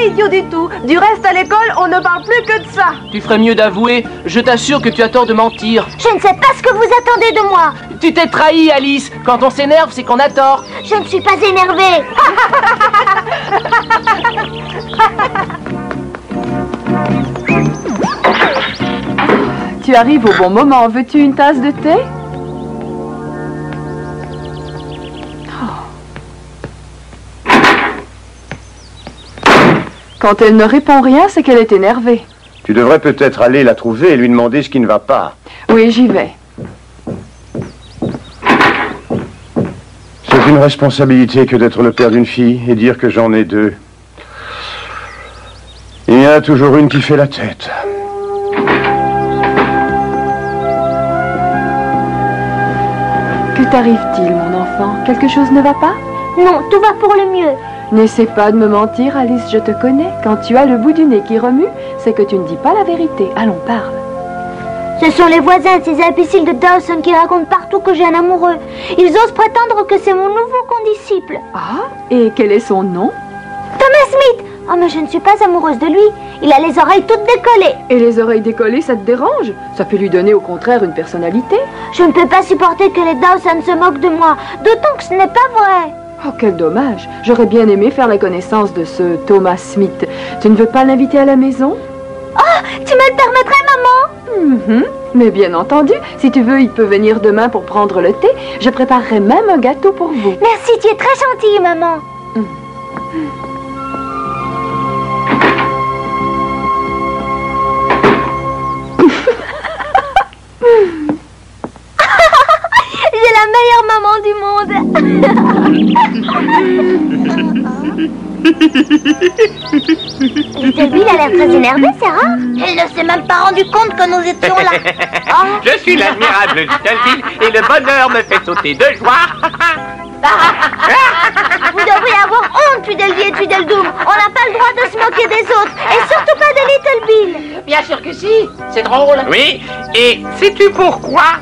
idiot du tout. Du reste, à l'école, on ne parle plus que de ça. Tu ferais mieux d'avouer. Je t'assure que tu as tort de mentir. Je ne sais pas ce que vous attendez de moi. Tu t'es trahi, Alice. Quand on s'énerve, c'est qu'on a tort. Je ne suis pas énervée. Tu arrives au bon moment. Veux-tu une tasse de thé? Quand elle ne répond rien, c'est qu'elle est énervée. Tu devrais peut-être aller la trouver et lui demander ce qui ne va pas. Oui, j'y vais. C'est une responsabilité que d'être le père d'une fille et dire que j'en ai deux. Il y en a toujours une qui fait la tête. Que t'arrive-t-il, mon enfant? Quelque chose ne va pas? Non, tout va pour le mieux. N'essaie pas de me mentir, Alice, je te connais. Quand tu as le bout du nez qui remue, c'est que tu ne dis pas la vérité. Allons, parle. Ce sont les voisins, ces imbéciles de Dawson qui racontent partout que j'ai un amoureux. Ils osent prétendre que c'est mon nouveau condisciple. Ah, et quel est son nom? Thomas Smith. Oh, mais je ne suis pas amoureuse de lui. Il a les oreilles toutes décollées. Et les oreilles décollées, ça te dérange? Ça peut lui donner au contraire une personnalité. Je ne peux pas supporter que les Dawson se moquent de moi, d'autant que ce n'est pas vrai. Oh, quel dommage. J'aurais bien aimé faire la connaissance de ce Thomas Smith. Tu ne veux pas l'inviter à la maison? Oh, tu me le permettrais, maman? Mais bien entendu, si tu veux, il peut venir demain pour prendre le thé. Je préparerai même un gâteau pour vous. Merci, tu es très gentille, maman. J'ai la meilleure maman du monde. Little Bill a l'air très énervé, c'est rare. Elle ne s'est même pas rendu compte que nous étions là. Oh. Je suis l'admirable Little Bill et le bonheur me fait sauter de joie. Vous devriez avoir honte, Tweedledee et Tweedledum. On n'a pas le droit de se moquer des autres, et surtout pas de Little Bill. Bien sûr que si. C'est drôle. Oui, et sais-tu pourquoi?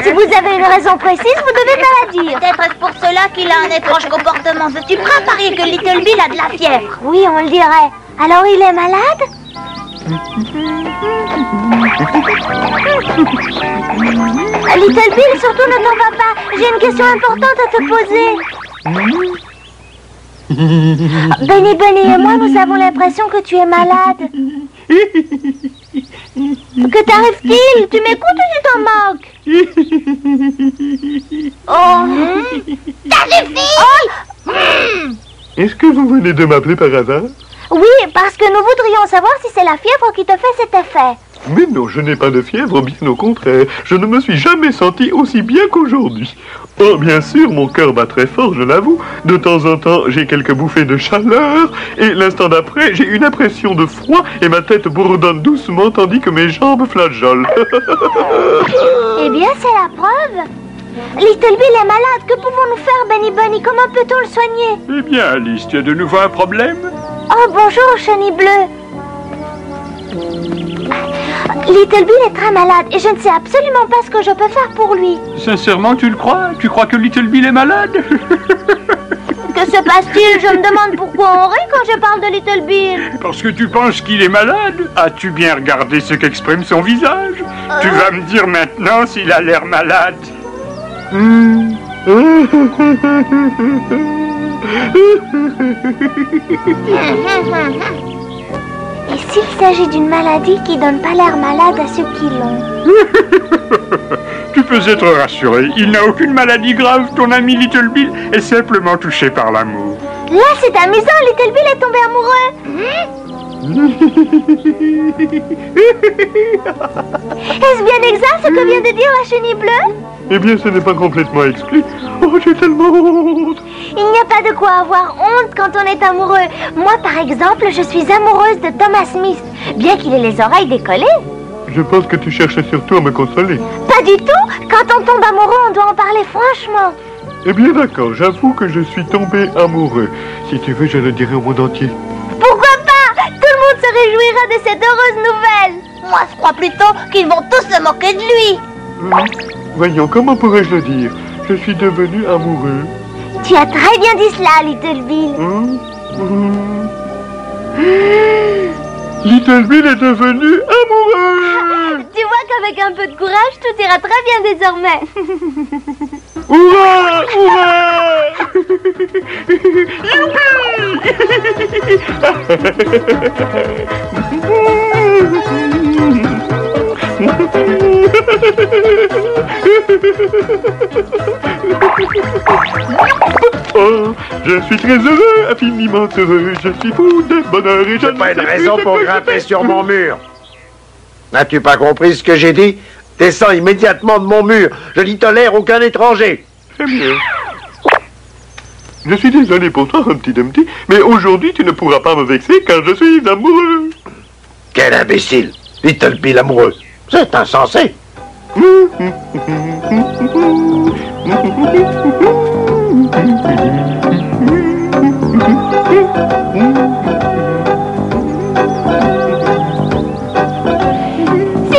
Si vous avez une raison précise, vous devez me la dire. Peut-être est-ce pour cela qu'il a un étrange comportement. Je suis prêt à parier que Little Bill a de la fièvre. Oui, on le dirait. Alors il est malade? Little Bill, surtout ne t'en va pas. J'ai une question importante à te poser. Benny et moi, nous avons l'impression que tu es malade. Que t'arrive-t-il? Tu m'écoutes ou tu t'en moques? Oh, t'arrive-t-il? Est-ce que vous venez de m'appeler par hasard? Oui, parce que nous voudrions savoir si c'est la fièvre qui te fait cet effet. Mais non, je n'ai pas de fièvre, bien au contraire. Je ne me suis jamais senti aussi bien qu'aujourd'hui. Oh, bien sûr, mon cœur bat très fort, je l'avoue. De temps en temps, j'ai quelques bouffées de chaleur, et l'instant d'après, j'ai une impression de froid, et ma tête bourdonne doucement, tandis que mes jambes flageolent. Eh bien, c'est la preuve. Little Bill est malade. Que pouvons-nous faire, Benny? Comment peut-on le soigner? Eh bien, Alice, tu as de nouveau un problème? Oh, bonjour, Chenille Bleu. Little Bill est très malade et je ne sais absolument pas ce que je peux faire pour lui. Sincèrement, tu le crois? Tu crois que Little Bill est malade? Que se passe-t-il? Je me demande pourquoi on rit quand je parle de Little Bill. Parce que tu penses qu'il est malade? As-tu bien regardé ce qu'exprime son visage? Tu vas me dire maintenant s'il a l'air malade. Et s'il s'agit d'une maladie qui donne pas l'air malade à ceux qui l'ont? Tu peux être rassuré, il n'a aucune maladie grave. Ton ami Little Bill est simplement touché par l'amour. Là, c'est amusant, Little Bill est tombé amoureux. Est-ce bien exact ce que vient de dire la Chenille Bleue? Eh bien, ce n'est pas complètement exclu. Oh, j'ai tellement honte. Il n'y a pas de quoi avoir honte quand on est amoureux. Moi, par exemple, je suis amoureuse de Thomas Smith, bien qu'il ait les oreilles décollées. Je pense que tu cherchais surtout à me consoler. Pas du tout. Quand on tombe amoureux, on doit en parler franchement. Eh bien, d'accord, j'avoue que je suis tombé amoureux. Si tu veux, je le dirai au monde entier. Pourquoi pas? Tout le monde se réjouira de cette heureuse nouvelle. Moi, je crois plutôt qu'ils vont tous se moquer de lui. Voyons, comment pourrais-je le dire? Je suis devenu amoureux. Tu as très bien dit cela, Little Bill. Little Bill est devenu amoureux. Tu vois qu'avec un peu de courage, tout ira très bien désormais. Hurrah! Hurrah! Oh, je suis très heureux, infiniment heureux. Je suis fou de bonheur et je C'est pas une raison pour grimper sur mon mur. N'as-tu pas compris ce que j'ai dit? Descends immédiatement de mon mur. Je n'y tolère aucun étranger. Très bien. Je suis désolé pour toi, Humpty Dumpty, mais aujourd'hui tu ne pourras pas me vexer car je suis amoureux. Quel imbécile! Little Bill amoureux. C'est insensé. Si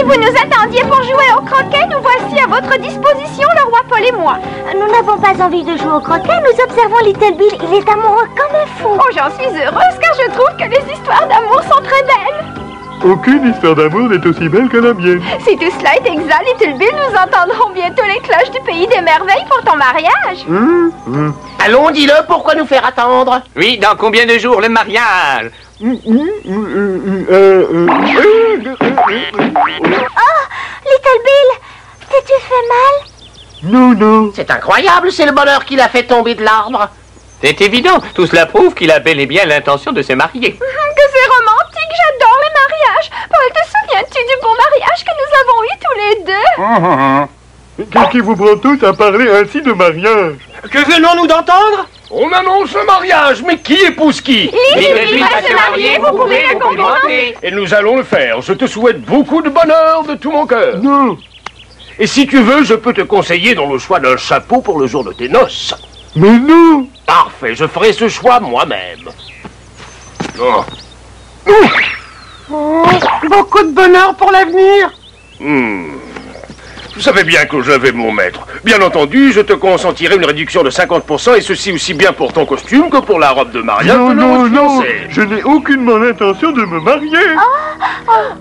vous nous attendiez pour jouer au croquet, nous voici à votre disposition, le roi Paul et moi. Nous n'avons pas envie de jouer au croquet, nous observons Little Bill. Il est amoureux comme un fou. Oh, j'en suis heureuse car je trouve que les histoires d'amour sont très belles. Aucune histoire d'amour n'est aussi belle que la mienne. Si tout cela est exact, Little Bill, nous entendrons bientôt les cloches du pays des merveilles pour ton mariage. Allons, dis-le, pourquoi nous faire attendre? Oui, dans combien de jours le mariage? Oh, Little Bill, t'es-tu fait mal? Non, non. C'est incroyable, c'est le bonheur qui l'a fait tomber de l'arbre. C'est évident, tout cela prouve qu'il a bel et bien l'intention de se marier. Que c'est romantique, j'adore les mariages. Paul, te souviens-tu du beau mariage que nous avons eu tous les deux? Qu'est-ce qui vous prend tous à parler ainsi de mariage? Que venons-nous d'entendre? On annonce le mariage, mais qui épouse qui? Little Bill va se marier, vous pouvez le complimenter. Et nous allons le faire. Je te souhaite beaucoup de bonheur de tout mon cœur. Non. Et si tu veux, je peux te conseiller dans le choix d'un chapeau pour le jour de tes noces. Mais non. Parfait, je ferai ce choix moi-même. Oh. Beaucoup de bonheur pour l'avenir. Je savais bien que j'avais mon maître. Bien entendu, je te consentirai une réduction de 50%, et ceci aussi bien pour ton costume que pour la robe de mariage. Non, de non, notre non. fiancée. Je n'ai aucunement l'intention de me marier.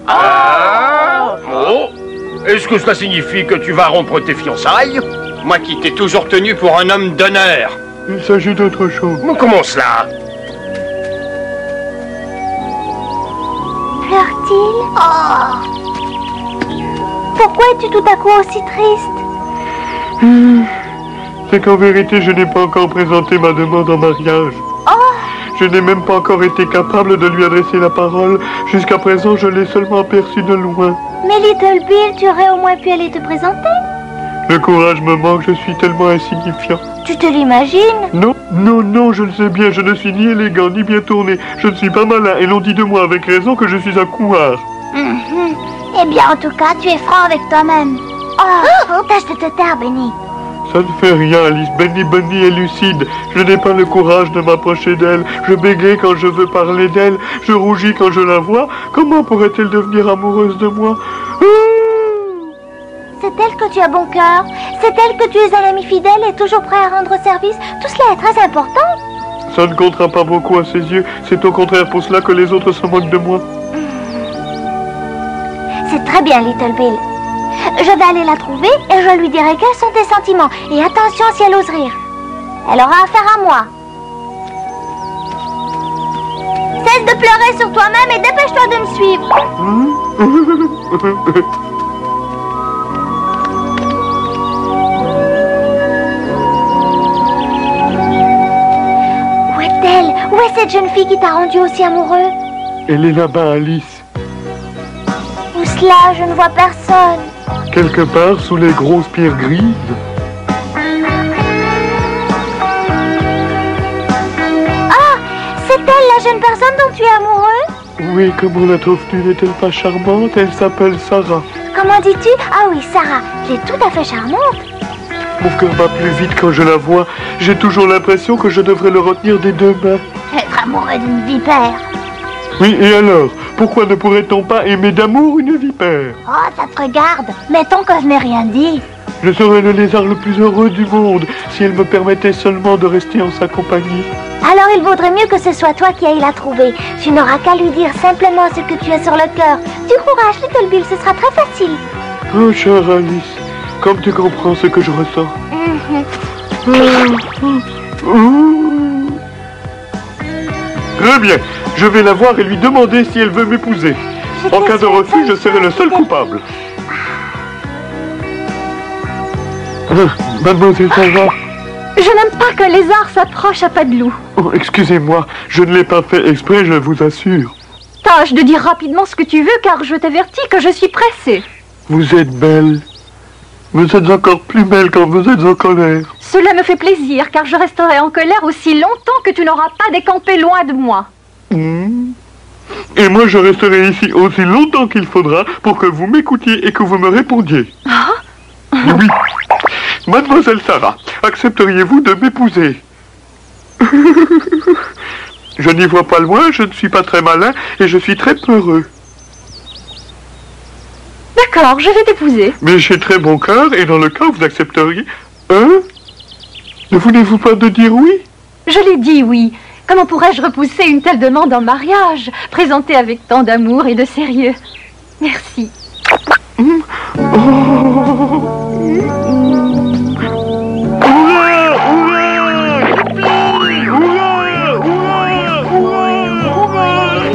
Oh. Est-ce que cela signifie que tu vas rompre tes fiançailles? Moi qui t'ai toujours tenu pour un homme d'honneur. Il s'agit d'autre chose. Mais comment cela? Pleure-t-il? Oh. Pourquoi es-tu tout à coup aussi triste? C'est qu'en vérité, je n'ai pas encore présenté ma demande en mariage. Je n'ai même pas encore été capable de lui adresser la parole. Jusqu'à présent, je l'ai seulement aperçu de loin. Mais Little Bill, tu aurais au moins pu aller te présenter. Le courage me manque, je suis tellement insignifiant. Tu te l'imagines? Non, non, non, je le sais bien, je ne suis ni élégant ni bien tourné. Je ne suis pas malin et l'on dit de moi avec raison que je suis un couard. Eh bien, en tout cas, tu es franc avec toi-même. Oh, tâche de te taire, Benny. Ça ne fait rien, Alice. Bunny est lucide. Je n'ai pas le courage de m'approcher d'elle. Je bégaye quand je veux parler d'elle. Je rougis quand je la vois. Comment pourrait-elle devenir amoureuse de moi? C'est elle que tu as bon cœur. C'est elle que tu es un ami fidèle et toujours prêt à rendre service. Tout cela est très important. Ça ne comptera pas beaucoup à ses yeux. C'est au contraire pour cela que les autres se moquent de moi. C'est très bien, Little Bill. Je vais aller la trouver et je lui dirai quels sont tes sentiments. Et attention si elle ose rire. Elle aura affaire à moi. Cesse de pleurer sur toi-même et dépêche-toi de me suivre. Où est-elle? Où est cette jeune fille qui t'a rendu aussi amoureux? Elle est là-bas, Alice. Où cela? Je ne vois personne. Quelque part sous les grosses pierres grises. Ah! C'est elle, la jeune personne dont tu es amoureux? Oui, comment la trouves-tu? N'est-elle pas charmante? Elle s'appelle Sarah. Comment dis-tu? Ah oui, Sarah. Elle est tout à fait charmante. Mon cœur bat plus vite quand je la vois. J'ai toujours l'impression que je devrais le retenir des deux mains. Être amoureux d'une vipère. Oui, et alors? Pourquoi ne pourrait-on pas aimer d'amour une vipère? Oh, ça te regarde. Mettons que je n'ai rien dit. Je serais le lézard le plus heureux du monde si elle me permettait seulement de rester en sa compagnie. Alors il vaudrait mieux que ce soit toi qui aille la trouver. Tu n'auras qu'à lui dire simplement ce que tu as sur le cœur. Du courage, Little Bill, ce sera très facile. Oh, chère Alice, comme tu comprends ce que je ressens. Très bien, je vais la voir et lui demander si elle veut m'épouser. En cas de refus, je serai le seul coupable. Mademoiselle Sarah. Je n'aime pas qu'un lézard s'approche à pas de loup. Oh, excusez-moi, je ne l'ai pas fait exprès, je vous assure. Tâche de dire rapidement ce que tu veux, car je t'avertis que je suis pressée. Vous êtes belle. Vous êtes encore plus belle quand vous êtes en colère. Cela me fait plaisir, car je resterai en colère aussi longtemps que tu n'auras pas décampé loin de moi. Et moi, je resterai ici aussi longtemps qu'il faudra pour que vous m'écoutiez et que vous me répondiez. Oui. Mademoiselle Sarah, accepteriez-vous de m'épouser? Je n'y vois pas loin, je ne suis pas très malin et je suis très peureux. D'accord, je vais t'épouser. Mais j'ai très bon cœur et dans le cas où vous accepteriez... Ne voulez-vous pas de dire oui? Je l'ai dit oui. Comment pourrais-je repousser une telle demande en mariage, présentée avec tant d'amour et de sérieux? Merci.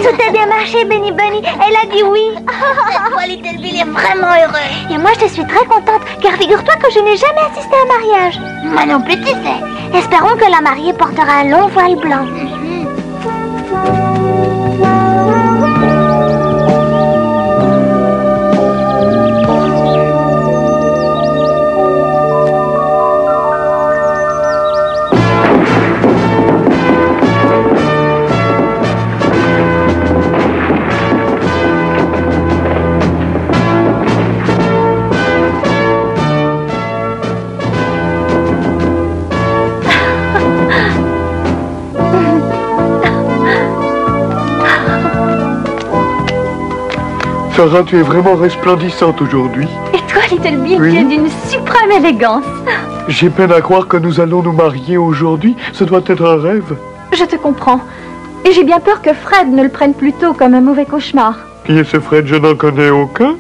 Tout a bien marché, Benny Bunny. Elle a dit oui. Cette fois, Little Bill est vraiment heureux. Et moi, je suis très contente, car figure-toi que je n'ai jamais assisté à un mariage. Moi non plus, tu sais. Espérons que la mariée portera un long voile blanc. Sarah, tu es vraiment resplendissante aujourd'hui. Et toi, Little Bill, Oui. tu es d'une suprême élégance. J'ai peine à croire que nous allons nous marier aujourd'hui. Ce doit être un rêve. Je te comprends. Et j'ai bien peur que Fred ne le prenne plutôt comme un mauvais cauchemar. Qui est ce Fred? Je n'en connais aucun.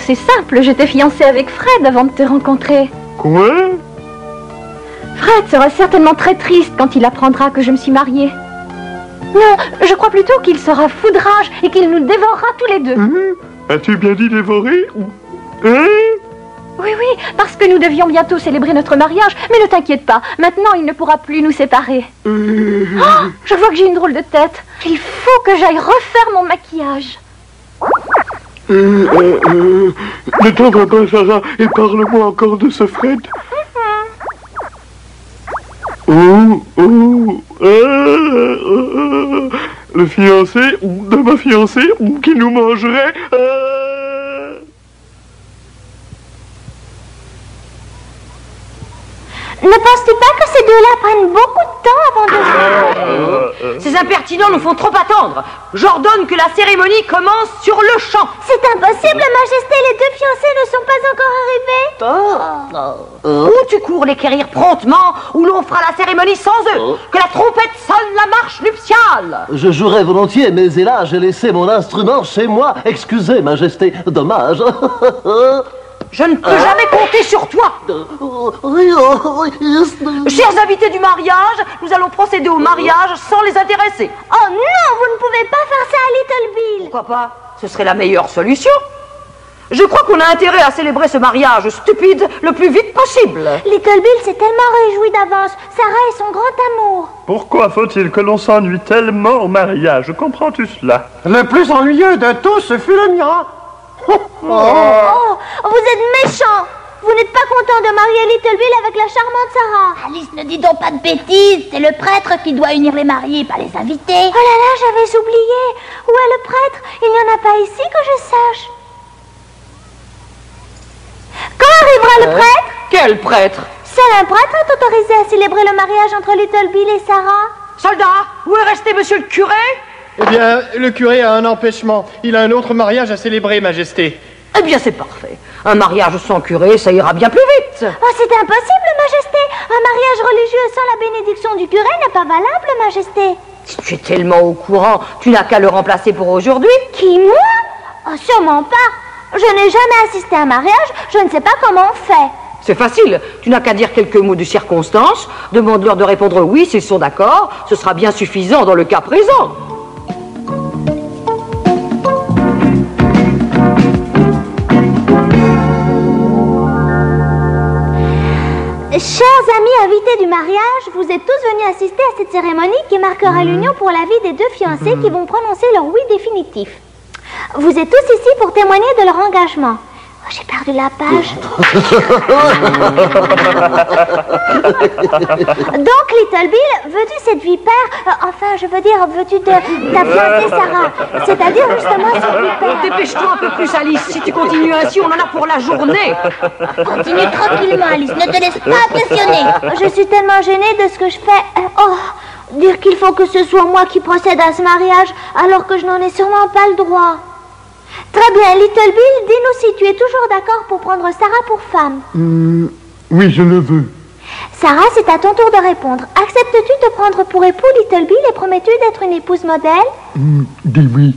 C'est simple, j'étais fiancée avec Fred avant de te rencontrer. Quoi? Fred sera certainement très triste quand il apprendra que je me suis mariée. Non, je crois plutôt qu'il sera fou de rage et qu'il nous dévorera tous les deux. As-tu bien dit dévorer? Oui, oui, parce que nous devions bientôt célébrer notre mariage. Mais ne t'inquiète pas, maintenant il ne pourra plus nous séparer. Oh, je vois que j'ai une drôle de tête. Il faut que j'aille refaire mon maquillage. Ne t'en va pas, Sarah, et parle-moi encore de ce Fred. Le fiancé de ma fiancée qui nous mangerait. Ne penses-tu pas que ces deux-là prennent beaucoup de temps avant de... Ces impertinents nous font trop attendre. J'ordonne que la cérémonie commence sur le champ. C'est impossible, Majesté, les deux fiancés ne sont pas encore arrivés. Ou tu cours les quérir promptement, ou l'on fera la cérémonie sans eux. Que la trompette sonne la marche nuptiale. Je jouerais volontiers, mais hélas, j'ai laissé mon instrument chez moi. Excusez, Majesté, dommage. Je ne peux jamais compter sur toi. Chers invités du mariage, nous allons procéder au mariage sans les intéresser. Oh non, vous ne pouvez pas faire ça à Little Bill. Pourquoi pas? Ce serait la meilleure solution. Je crois qu'on a intérêt à célébrer ce mariage stupide le plus vite possible. Little Bill s'est tellement réjoui d'avance. Sarah est son grand amour. Pourquoi faut-il que l'on s'ennuie tellement au mariage? Comprends-tu cela? Le plus ennuyeux de tous, ce fut le mien. Oh, vous êtes méchant. Vous n'êtes pas content de marier Little Bill avec la charmante Sarah. Alice, ne dis donc pas de bêtises. C'est le prêtre qui doit unir les mariés, pas les invités. Oh là là, j'avais oublié. Où est le prêtre? Il n'y en a pas ici que je sache. Quand arrivera le prêtre? Quel prêtre? Seul un prêtre est autorisé à célébrer le mariage entre Little Bill et Sarah. Soldat, où est resté monsieur le curé? Eh bien, le curé a un empêchement. Il a un autre mariage à célébrer, Majesté. Eh bien, c'est parfait. Un mariage sans curé, ça ira bien plus vite. Oh, c'est impossible, Majesté. Un mariage religieux sans la bénédiction du curé n'est pas valable, Majesté. Si tu es tellement au courant, tu n'as qu'à le remplacer pour aujourd'hui. Qui, moi? Oh, sûrement pas. Je n'ai jamais assisté à un mariage, je ne sais pas comment on fait. C'est facile. Tu n'as qu'à dire quelques mots de circonstance. Demande-leur de répondre oui s'ils sont d'accord. Ce sera bien suffisant dans le cas présent. Chers amis invités du mariage, vous êtes tous venus assister à cette cérémonie qui marquera l'union pour la vie des deux fiancés qui vont prononcer leur oui définitif. Vous êtes tous ici pour témoigner de leur engagement. Oh, j'ai perdu la page. Donc, Little Bill, veux-tu cette vipère? Enfin, je veux dire, veux-tu de ta fiancée Sarah? C'est-à-dire justement cette vipère. Dépêche-toi un peu plus, Alice. Si tu continues ainsi, on en a pour la journée. Continue tranquillement, Alice. Ne te laisse pas impressionner. Je suis tellement gênée de ce que je fais. Dire qu'il faut que ce soit moi qui procède à ce mariage, alors que je n'en ai sûrement pas le droit. Très bien, Little Bill, dis-nous si tu es toujours d'accord pour prendre Sarah pour femme. Oui, je le veux. Sarah, c'est à ton tour de répondre. Acceptes-tu de prendre pour époux Little Bill et promets-tu d'être une épouse modèle? Dis oui.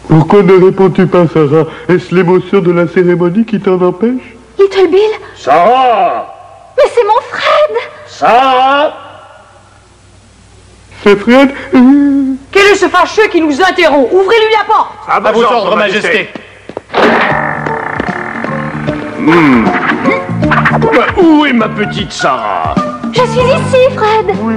Pourquoi ne réponds-tu pas, Sarah? Est-ce l'émotion de la cérémonie qui t'en empêche? Little Bill? Sarah! Mais c'est mon Fred! Sarah! C'est Fred? Quel est ce fâcheux qui nous interrompt? Ouvrez-lui la porte! À vos ordres, Majesté. Où est ma petite Sarah? Je suis ici, Fred! Oui.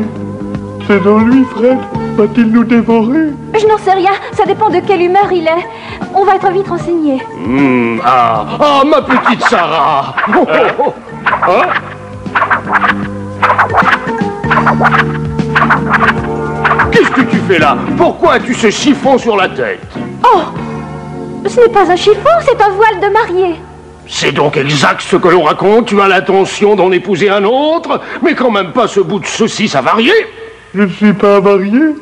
C'est dans lui, Fred. Va-t-il nous dévorer? Je n'en sais rien, ça dépend de quelle humeur il est. On va être vite renseignés. Ma petite Sarah! Qu'est-ce que tu fais là? Pourquoi as-tu ce chiffon sur la tête? Oh! Ce n'est pas un chiffon, c'est un voile de mariée. C'est donc exact ce que l'on raconte? Tu as l'intention d'en épouser un autre? Mais quand même pas ce bout de saucisse avarié? Je ne suis pas avarié.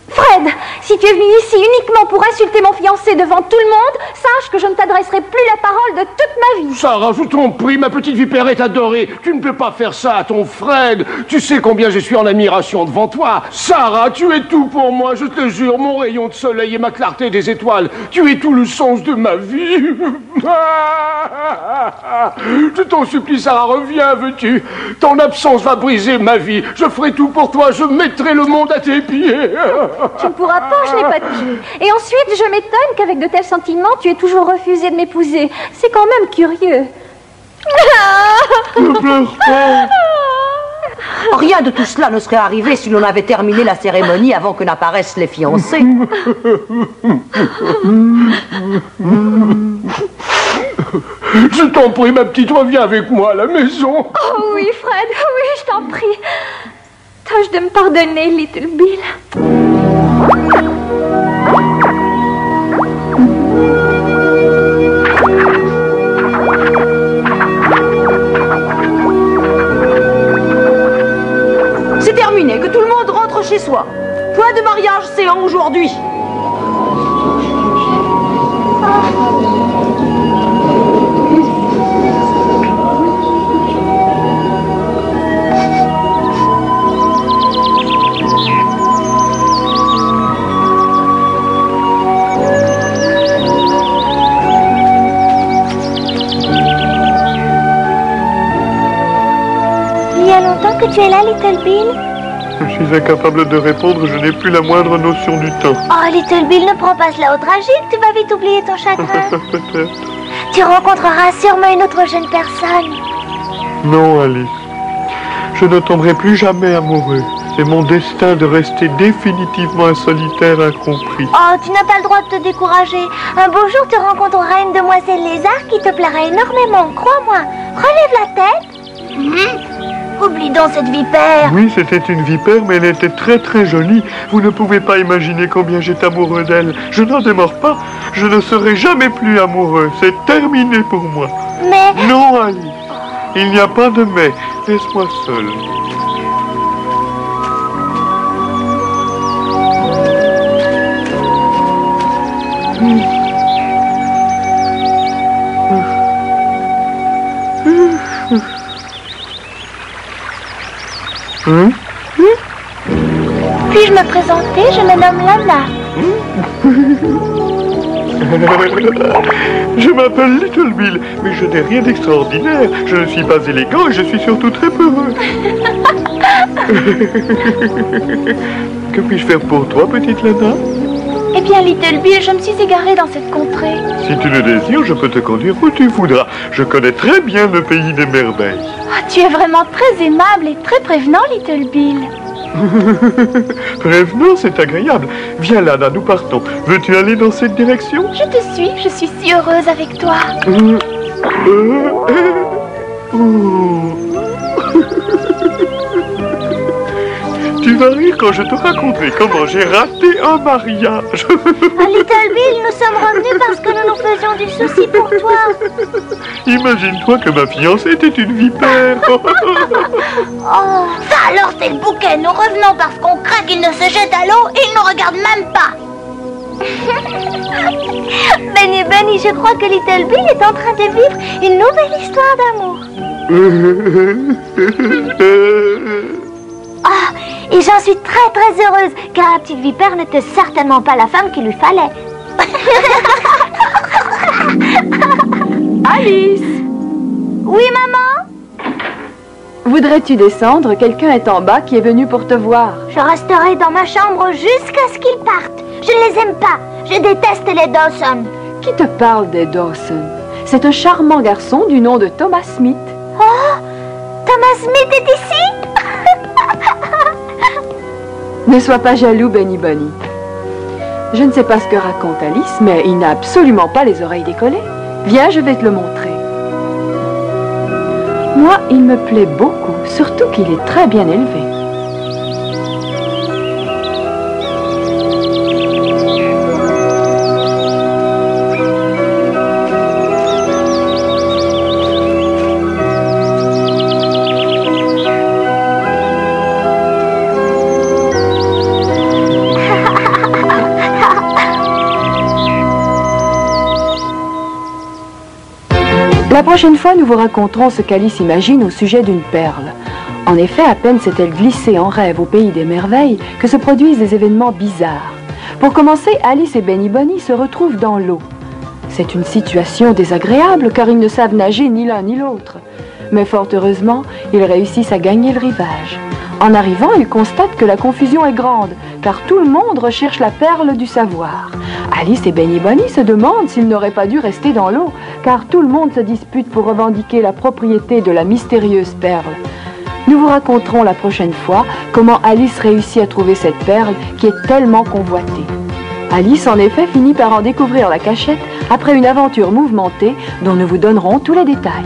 Fred, si tu es venu ici uniquement pour insulter mon fiancé devant tout le monde, sache que je ne t'adresserai plus la parole de toute ma vie. Sarah, je t'en prie, ma petite vipère est adorée. Tu ne peux pas faire ça à ton Fred. Tu sais combien je suis en admiration devant toi. Sarah, tu es tout pour moi, je te jure, mon rayon de soleil et ma clarté des étoiles. Tu es tout le sens de ma vie. Je t'en supplie, Sarah, reviens, veux-tu? Ton absence va briser ma vie. Je ferai tout pour toi, je mettrai le monde à tes pieds. Tu ne pourras pas, je n'ai pas tué. Et ensuite, je m'étonne qu'avec de tels sentiments, tu aies toujours refusé de m'épouser. C'est quand même curieux. Ne pleure pas. Rien de tout cela ne serait arrivé si l'on avait terminé la cérémonie avant que n'apparaissent les fiancés. Je t'en prie, ma petite, reviens avec moi à la maison. Oh oui, Fred, oui, je t'en prie. Tâche de me pardonner, Little Bill. C'est terminé, que tout le monde rentre chez soi. Point de mariage séant aujourd'hui. Il y a longtemps que tu es là, Little Bill? Je suis incapable de répondre, je n'ai plus la moindre notion du temps. Oh, Little Bill, ne prends pas cela au tragique, tu vas vite oublier ton chagrin. Peut-être. Tu rencontreras sûrement une autre jeune personne. Non, Alice. Je ne tomberai plus jamais amoureux. C'est mon destin de rester définitivement un solitaire incompris. Oh, tu n'as pas le droit de te décourager. Un beau jour, tu rencontreras une demoiselle lézard qui te plaira énormément, crois-moi. Relève la tête. Oublie donc cette vipère. Oui, c'était une vipère, mais elle était très très jolie. Vous ne pouvez pas imaginer combien j'étais amoureux d'elle. Je n'en démords pas. Je ne serai jamais plus amoureux. C'est terminé pour moi. Mais... Non, Alice. Il n'y a pas de mais. Laisse-moi seul. Puis-je me présenter? Je me nomme Lana. Je m'appelle Little Bill, mais je n'ai rien d'extraordinaire. Je ne suis pas élégant et je suis surtout très peureux. Que puis-je faire pour toi, petite Lana? Eh bien, Little Bill, je me suis égarée dans cette contrée. Si tu le désires, je peux te conduire où tu voudras. Je connais très bien le pays des merveilles. Ah, tu es vraiment très aimable et très prévenant, Little Bill. Prévenant, c'est agréable. Viens, Lana, nous partons. Veux-tu aller dans cette direction? Je te suis, je suis si heureuse avec toi. Tu vas rire quand je te raconterai comment j'ai raté un mariage. Little Bill, nous sommes revenus parce que nous nous faisions du souci pour toi. Imagine-toi que ma fiancée était une vipère. Oh, ça alors c'est le bouquet. Nous revenons parce qu'on craint qu'il ne se jette à l'eau et il ne regarde même pas. Benny, je crois que Little Bill est en train de vivre une nouvelle histoire d'amour. Ah, et j'en suis très heureuse, car la petite vipère n'était certainement pas la femme qu'il lui fallait. Alice! Oui, maman? Voudrais-tu descendre? Quelqu'un est en bas qui est venu pour te voir. Je resterai dans ma chambre jusqu'à ce qu'ils partent. Je ne les aime pas. Je déteste les Dawson. Qui te parle des Dawson? C'est un charmant garçon du nom de Thomas Smith. Oh! Thomas Smith est ici? Ne sois pas jaloux, Benny Bunny. Je ne sais pas ce que raconte Alice, mais il n'a absolument pas les oreilles décollées. Viens, je vais te le montrer. Moi, il me plaît beaucoup, surtout qu'il est très bien élevé. La prochaine fois, nous vous raconterons ce qu'Alice imagine au sujet d'une perle. En effet, à peine s'est-elle glissée en rêve au pays des merveilles que se produisent des événements bizarres. Pour commencer, Alice et Benny Bunny se retrouvent dans l'eau. C'est une situation désagréable car ils ne savent nager ni l'un ni l'autre. Mais fort heureusement, ils réussissent à gagner le rivage. En arrivant, ils constatent que la confusion est grande, car tout le monde recherche la perle du savoir. Alice et Benny Bunny se demandent s'ils n'auraient pas dû rester dans l'eau, car tout le monde se dispute pour revendiquer la propriété de la mystérieuse perle. Nous vous raconterons la prochaine fois comment Alice réussit à trouver cette perle qui est tellement convoitée. Alice, en effet, finit par en découvrir la cachette après une aventure mouvementée dont nous vous donnerons tous les détails.